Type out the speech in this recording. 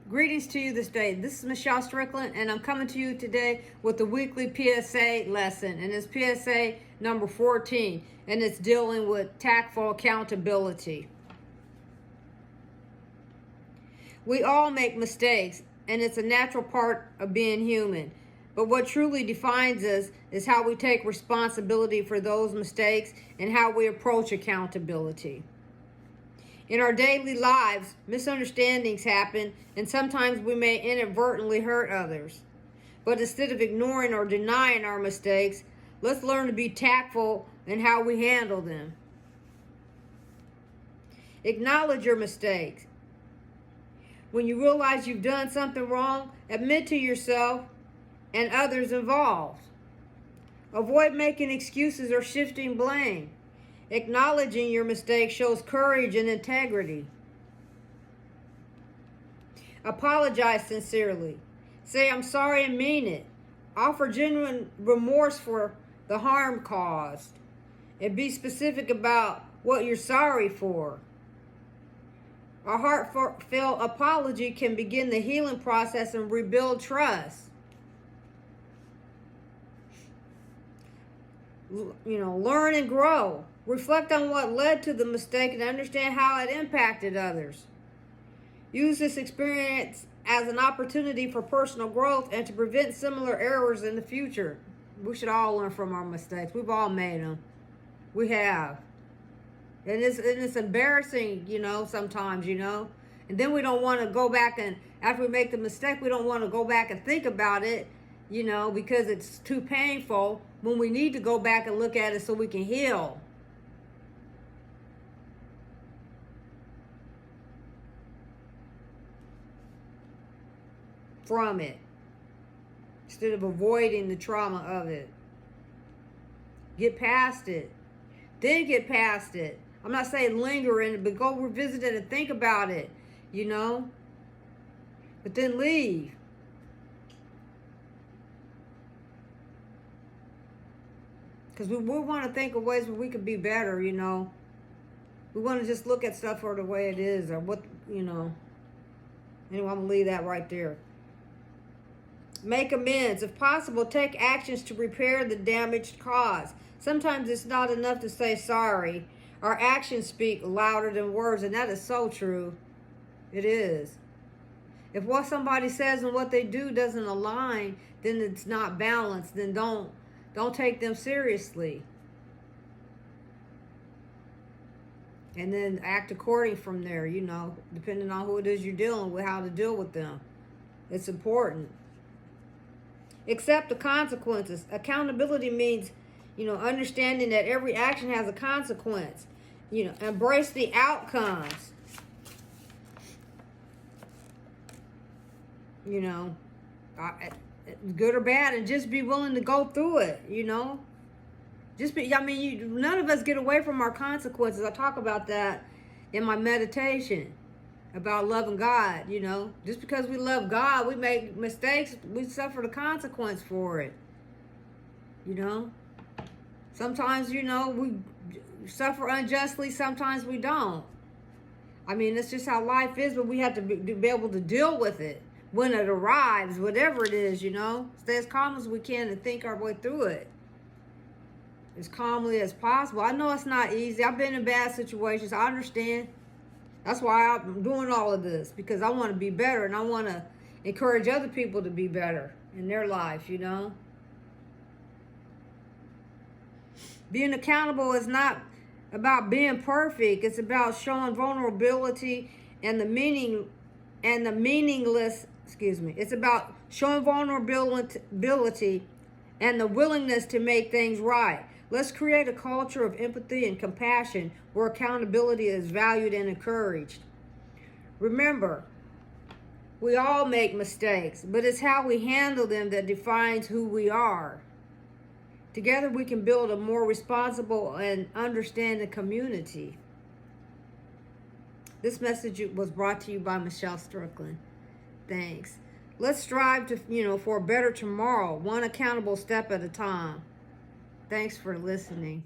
Greetings to you this day. This is Michelle Strickland, and I'm coming to you today with the weekly PSA lesson. And it's PSA number 14, and it's dealing with tactful accountability. We all make mistakes, and it's a natural part of being human. But what truly defines us is how we take responsibility for those mistakes and how we approach accountability. In our daily lives, misunderstandings happen, and sometimes we may inadvertently hurt others. But instead of ignoring or denying our mistakes, let's learn to be tactful in how we handle them. Acknowledge your mistakes. When you realize you've done something wrong, admit to yourself and others involved. Avoid making excuses or shifting blame. Acknowledging your mistake shows courage and integrity. Apologize sincerely. Say, "I'm sorry," and mean it. Offer genuine remorse for the harm caused. And be specific about what you're sorry for. A heartfelt apology can begin the healing process and rebuild trust. Learn and grow. Reflect on what led to the mistake and understand how it impacted others. Use this experience as an opportunity for personal growth and to prevent similar errors in the future. We should all learn from our mistakes. We've all made them. We have. And it's embarrassing, sometimes, And then we don't want to go back and, after we make the mistake, we don't want to go back and think about it, because it's too painful, when we need to go back and look at it so we can heal. From it, instead of avoiding the trauma of it. Get past it. Then get past it. I'm not saying linger in it, but go revisit it and think about it, But then leave. Because we want to think of ways where we could be better, We want to just look at stuff for the way it is or what, Anyway, I'm going to leave that right there. Make amends. If possible, take actions to repair the damage caused. Sometimes it's not enough to say sorry. Our actions speak louder than words, and that is so true. It is. If what somebody says and what they do doesn't align, then it's not balanced. Then don't take them seriously. And then act according from there, depending on who it is you're dealing with, how to deal with them. It's important. Accept the consequences. Accountability means, understanding that every action has a consequence. Embrace the outcomes. Good or bad, and just be willing to go through it, none of us get away from our consequences. I talk about that in my meditation. About loving God, Just because we love God, we make mistakes, we suffer the consequence for it. Sometimes, we suffer unjustly, sometimes we don't. That's just how life is, but we have to be able to deal with it when it arrives, whatever it is, Stay as calm as we can and think our way through it as calmly as possible. I know it's not easy. I've been in bad situations. I understand. That's why I'm doing all of this, because I want to be better and I want to encourage other people to be better in their life, Being accountable is not about being perfect. It's about showing vulnerability and It's about showing vulnerability and the willingness to make things right. Let's create a culture of empathy and compassion where accountability is valued and encouraged. Remember, we all make mistakes, but it's how we handle them that defines who we are. Together we can build a more responsible and understanding community. This message was brought to you by Michelle Strickland. Thanks. Let's strive to, for a better tomorrow, one accountable step at a time. Thanks for listening.